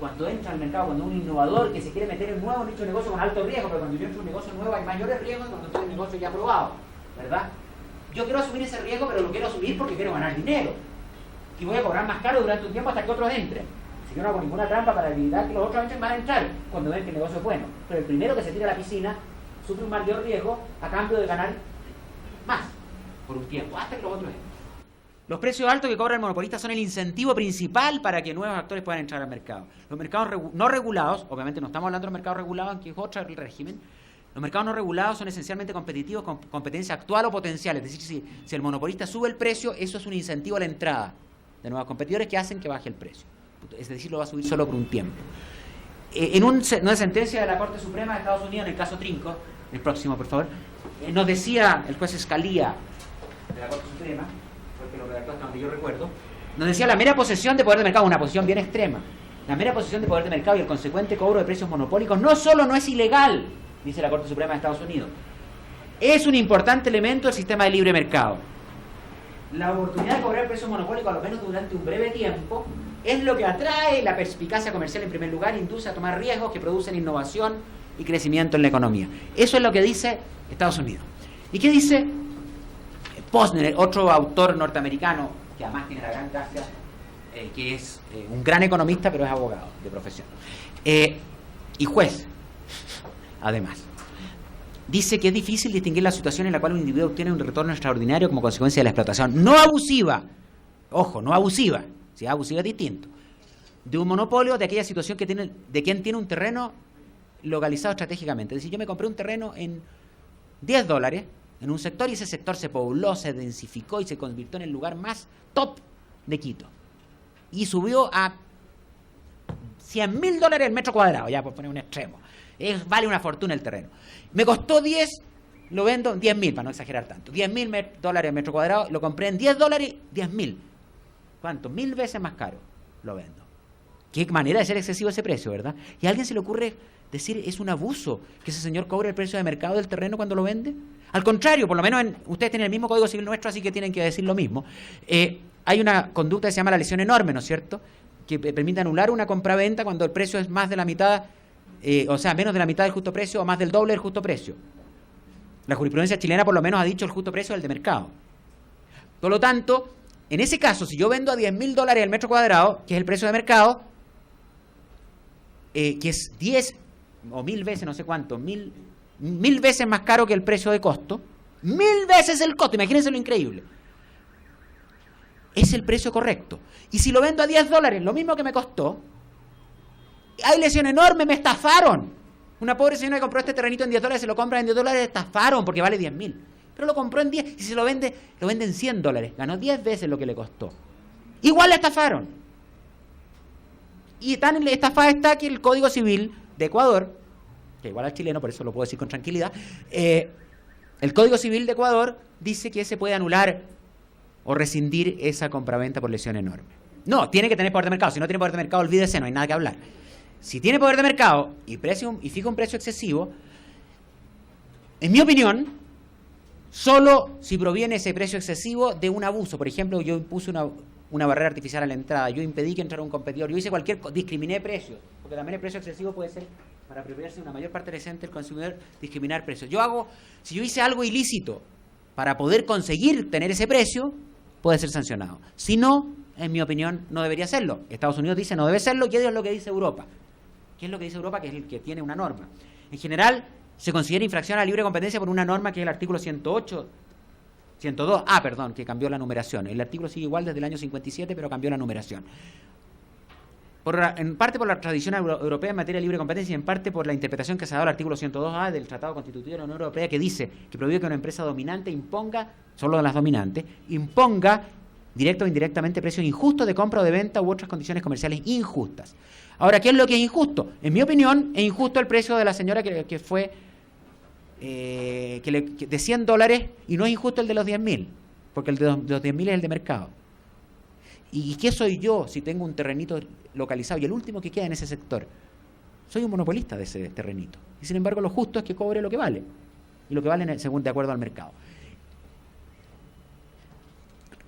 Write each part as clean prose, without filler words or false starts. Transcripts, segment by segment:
cuando entra al mercado, cuando un innovador que se quiere meter en un nuevo nicho de negocio con alto riesgo, pero cuando yo entro en un negocio nuevo hay mayores riesgos que cuando estoy en un negocio ya probado, ¿verdad? Yo quiero asumir ese riesgo, pero lo quiero asumir porque quiero ganar dinero. Y voy a cobrar más caro durante un tiempo hasta que otros entren. Si yo no hago ninguna trampa para evitar que los otros entren, van a entrar cuando ven que el negocio es bueno. Pero el primero que se tira a la piscina sufre un mayor riesgo a cambio de ganar más por un tiempo, hasta que los otros entren. Los precios altos que cobra el monopolista son el incentivo principal para que nuevos actores puedan entrar al mercado. Los mercados no regulados, obviamente no estamos hablando de los mercados regulados, que es otro régimen. Los mercados no regulados son esencialmente competitivos con competencia actual o potencial. Es decir, si el monopolista sube el precio, eso es un incentivo a la entrada de nuevos competidores que hacen que baje el precio. Es decir, lo va a subir solo por un tiempo. En una sentencia de la Corte Suprema de Estados Unidos, en el caso Trinco, el próximo, por favor, nos decía el juez Scalia de la Corte Suprema, porque lo redactó hasta donde yo recuerdo, nos decía la mera posesión de poder de mercado, una posición bien extrema, la mera posesión de poder de mercado y el consecuente cobro de precios monopólicos no solo no es ilegal, dice la Corte Suprema de Estados Unidos, es un importante elemento del sistema de libre mercado. La oportunidad de cobrar precios monopólicos, a lo menos durante un breve tiempo, es lo que atrae la perspicacia comercial en primer lugar, induce a tomar riesgos que producen innovación y crecimiento en la economía. Eso es lo que dice Estados Unidos. ¿Y qué dice Posner, otro autor norteamericano, que además tiene la gran gracia, que es un gran economista, pero es abogado de profesión, y juez, además? Dice que es difícil distinguir la situación en la cual un individuo obtiene un retorno extraordinario como consecuencia de la explotación no abusiva, ojo, no abusiva, si es abusiva es distinto, de un monopolio, de aquella situación que tiene, de quien tiene un terreno localizado estratégicamente. Es decir, yo me compré un terreno en $10 en un sector y ese sector se pobló, se densificó y se convirtió en el lugar más top de Quito. Y subió a $100.000 el metro cuadrado, ya por poner un extremo. Vale una fortuna el terreno. Me costó 10, lo vendo 10.000, para no exagerar tanto. $10.000 el metro cuadrado, lo compré en $10, 10.000. ¿Cuánto? 1.000 veces más caro lo vendo. Qué manera de ser excesivo ese precio, ¿verdad? Y a alguien se le ocurre decir, es un abuso que ese señor cobre el precio de mercado del terreno cuando lo vende. Al contrario, por lo menos ustedes tienen el mismo Código Civil nuestro, así que tienen que decir lo mismo. Hay una conducta que se llama la lesión enorme, ¿no es cierto?, que permite anular una compraventa cuando el precio es más de la mitad, o sea, menos de la mitad del justo precio o más del doble del justo precio. La jurisprudencia chilena por lo menos ha dicho el justo precio del de mercado. Por lo tanto, en ese caso, si yo vendo a $10.000 el metro cuadrado, que es el precio de mercado, que es 10 o 1.000 veces, no sé cuánto, mil veces más caro que el precio de costo, 1.000 veces el costo, imagínense lo increíble. Es el precio correcto. Y si lo vendo a $10, lo mismo que me costó, hay lesión enorme, me estafaron. Una pobre señora que compró este terrenito en $10, se lo compra en $10, estafaron porque vale 10.000. Pero lo compró en 10 y si se lo vende en $100. Ganó 10 veces lo que le costó. Igual le estafaron. Y tan estafada está que el Código Civil de Ecuador, que igual al chileno, por eso lo puedo decir con tranquilidad, el Código Civil de Ecuador dice que se puede anular o rescindir esa compraventa por lesión enorme. No, tiene que tener poder de mercado. Si no tiene poder de mercado, olvídese, no hay nada que hablar. Si tiene poder de mercado y fija un precio excesivo, en mi opinión, solo si proviene ese precio excesivo de un abuso. Por ejemplo, yo impuse una barrera artificial a la entrada, yo impedí que entrara un competidor, yo hice discriminé precios, porque también el precio excesivo puede ser, para apropiarse de una mayor parte del consumidor, discriminar precios. Si yo hice algo ilícito para poder conseguir tener ese precio, puede ser sancionado. Si no, en mi opinión, no debería serlo. Estados Unidos dice no debe serlo, y es lo que dice Europa. ¿Qué es lo que dice Europa? Que es el que tiene una norma. En general, se considera infracción a la libre competencia por una norma que es el artículo 102, que cambió la numeración. El artículo sigue igual desde el año 57, pero cambió la numeración. En parte por la tradición europea en materia de libre competencia y en parte por la interpretación que se ha dado al artículo 102A del Tratado Constitutivo de la Unión Europea, que dice que prohíbe que una empresa dominante imponga, solo de las dominantes, directa o indirectamente precios injustos de compra o de venta u otras condiciones comerciales injustas. Ahora, ¿qué es lo que es injusto? En mi opinión, es injusto el precio de la señora que fue de $100 y no es injusto el de los 10.000, porque el de los 10.000 es el de mercado. ¿Y qué soy yo si tengo un terrenito localizado y el último que queda en ese sector? Soy un monopolista de ese terrenito. Y sin embargo, lo justo es que cobre lo que vale. Y lo que vale según de acuerdo al mercado.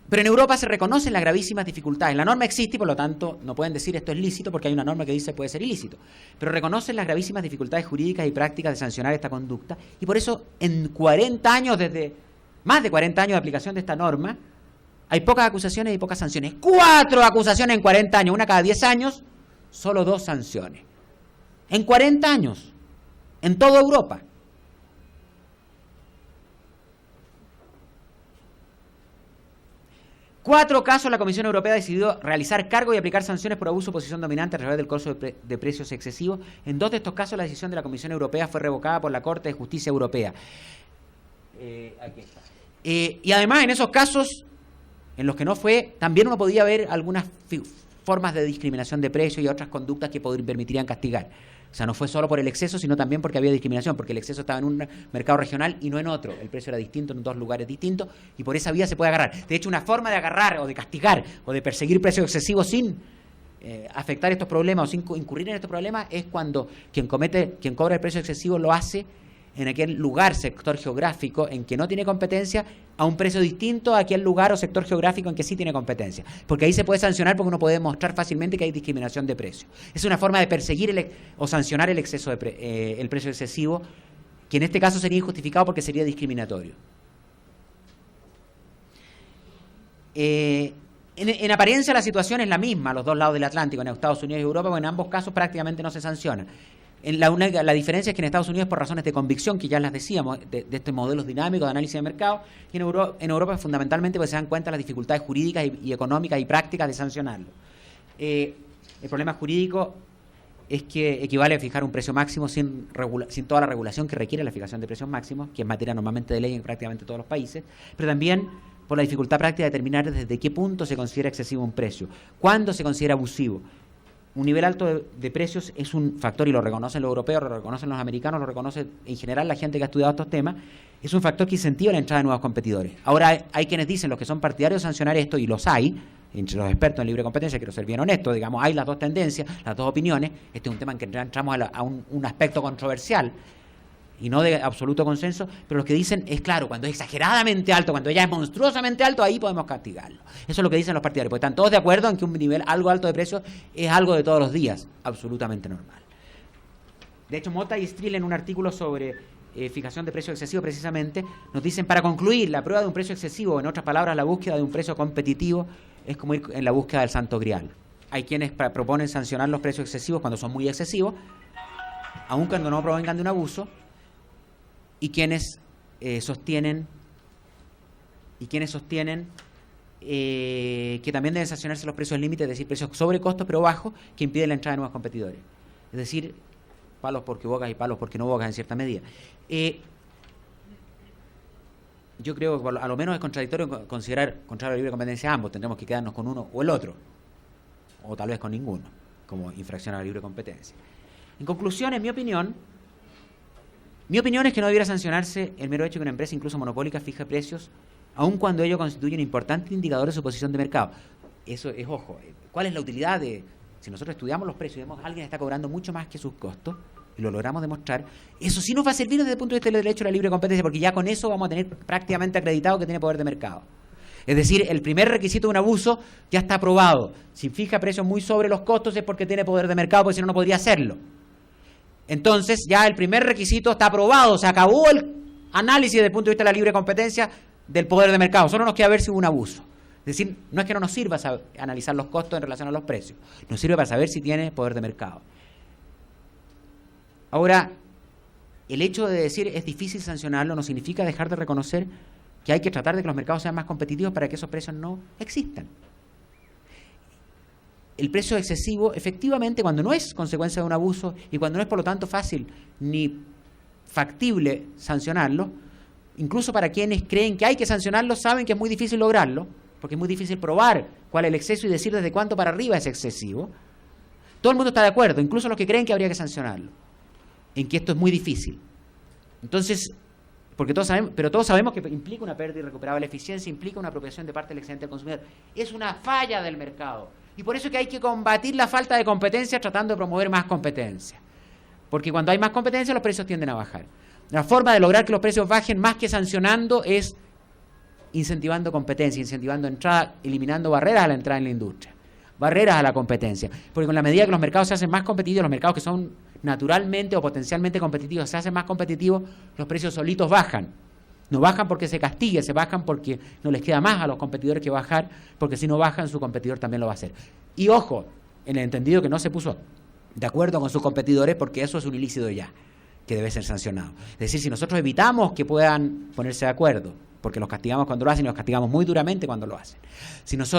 Pero en Europa se reconocen las gravísimas dificultades. La norma existe y por lo tanto no pueden decir esto es lícito porque hay una norma que dice puede ser ilícito. Pero reconocen las gravísimas dificultades jurídicas y prácticas de sancionar esta conducta y por eso en 40 años, desde más de 40 años de aplicación de esta norma, hay pocas acusaciones y pocas sanciones. 4 acusaciones en 40 años, una cada 10 años, solo 2 sanciones. En 40 años, en toda Europa. Cuatro casos la Comisión Europea ha decidido realizar cargo y aplicar sanciones por abuso de posición dominante a través del costo de precios excesivos. En 2 de estos casos la decisión de la Comisión Europea fue revocada por la Corte de Justicia Europea. Aquí está. Y además en esos casos en los que no fue, también uno podía ver algunas formas de discriminación de precios y otras conductas que permitirían castigar. O sea, no fue solo por el exceso, sino también porque había discriminación, porque el exceso estaba en un mercado regional y no en otro. El precio era distinto en 2 lugares distintos y por esa vía se puede agarrar. De hecho, una forma de agarrar o de castigar o de perseguir precios excesivos sin afectar estos problemas o sin incurrir en estos problemas es cuando quien cobra el precio excesivo lo hace en aquel lugar, sector geográfico en que no tiene competencia a un precio distinto a aquel lugar o sector geográfico en que sí tiene competencia. Porque ahí se puede sancionar porque uno puede demostrar fácilmente que hay discriminación de precio. Es una forma de perseguir o sancionar el exceso el precio excesivo, que en este caso sería injustificado porque sería discriminatorio. En apariencia la situación es la misma a los 2 lados del Atlántico, en Estados Unidos y Europa, porque en ambos casos prácticamente no se sanciona. La diferencia es que en Estados Unidos por razones de convicción, que ya las decíamos, de estos modelos dinámicos de análisis de mercado, y en Europa fundamentalmente porque se dan cuenta de las dificultades jurídicas y económicas y prácticas de sancionarlo. El problema jurídico es que equivale a fijar un precio máximo sin toda la regulación que requiere la fijación de precios máximos, que es materia normalmente de ley en prácticamente todos los países, pero también por la dificultad práctica de determinar desde qué punto se considera excesivo un precio, cuándo se considera abusivo. Un nivel alto de precios es un factor, y lo reconocen los europeos, lo reconocen los americanos, lo reconoce en general la gente que ha estudiado estos temas, es un factor que incentiva la entrada de nuevos competidores. Ahora hay quienes dicen, los que son partidarios de sancionar esto, y los hay, entre los expertos en libre competencia, quiero ser bien honesto, digamos, hay las 2 tendencias, las 2 opiniones, este es un tema en que entramos a un aspecto controversial, y no de absoluto consenso, pero lo que dicen es claro, cuando es exageradamente alto, cuando ya es monstruosamente alto, ahí podemos castigarlo. Eso es lo que dicen los partidarios, porque están todos de acuerdo en que un nivel algo alto de precios es algo de todos los días, absolutamente normal. De hecho, Mota y Strill en un artículo sobre fijación de precio excesivo precisamente, nos dicen, para concluir, la prueba de un precio excesivo, en otras palabras, la búsqueda de un precio competitivo, es como ir en la búsqueda del santo grial. Hay quienes proponen sancionar los precios excesivos cuando son muy excesivos, aun cuando no provengan de un abuso, y quienes sostienen que también deben sancionarse los precios límites, es decir, precios sobre costo pero bajos, que impiden la entrada de nuevos competidores. Es decir, palos porque bocas y palos porque no bocas en cierta medida. Yo creo que a lo menos es contradictorio considerar contrario a la libre competencia ambos. Tendremos que quedarnos con uno o el otro, o tal vez con ninguno, como infracción a la libre competencia. En conclusión, en mi opinión es que no debiera sancionarse el mero hecho que una empresa, incluso monopólica, fije precios, aun cuando ello constituye un importante indicador de su posición de mercado. Eso es, ojo, ¿cuál es la utilidad de, si nosotros estudiamos los precios y vemos que alguien está cobrando mucho más que sus costos, y lo logramos demostrar, eso sí nos va a servir desde el punto de vista del derecho a la libre competencia, porque ya con eso vamos a tener prácticamente acreditado que tiene poder de mercado. Es decir, el primer requisito de un abuso ya está aprobado. Si fija precios muy sobre los costos es porque tiene poder de mercado, porque si no, no podría hacerlo. Entonces ya el primer requisito está aprobado, se acabó el análisis desde el punto de vista de la libre competencia del poder de mercado, solo nos queda ver si hubo un abuso. Es decir, no es que no nos sirva analizar los costos en relación a los precios, nos sirve para saber si tiene poder de mercado. Ahora, el hecho de decir es difícil sancionarlo no significa dejar de reconocer que hay que tratar de que los mercados sean más competitivos para que esos precios no existan. El precio excesivo, efectivamente, cuando no es consecuencia de un abuso y cuando no es, por lo tanto, fácil ni factible sancionarlo, incluso para quienes creen que hay que sancionarlo, saben que es muy difícil lograrlo, porque es muy difícil probar cuál es el exceso y decir desde cuánto para arriba es excesivo. Todo el mundo está de acuerdo, incluso los que creen que habría que sancionarlo, en que esto es muy difícil. Entonces, pero todos sabemos que implica una pérdida irrecuperable de eficiencia, implica una apropiación de parte del excedente del consumidor. Es una falla del mercado. Y por eso es que hay que combatir la falta de competencia tratando de promover más competencia. Porque cuando hay más competencia, los precios tienden a bajar. La forma de lograr que los precios bajen más que sancionando es incentivando competencia, incentivando entrada, eliminando barreras a la entrada en la industria, barreras a la competencia. Porque con la medida que los mercados se hacen más competitivos, los mercados que son naturalmente o potencialmente competitivos se hacen más competitivos, los precios solitos bajan. No bajan porque se castigue, se bajan porque no les queda más a los competidores que bajar, porque si no bajan, su competidor también lo va a hacer. Y ojo, en el entendido que no se puso de acuerdo con sus competidores, porque eso es un ilícito ya, que debe ser sancionado. Es decir, si nosotros evitamos que puedan ponerse de acuerdo, porque los castigamos cuando lo hacen y los castigamos muy duramente cuando lo hacen. Si nosotros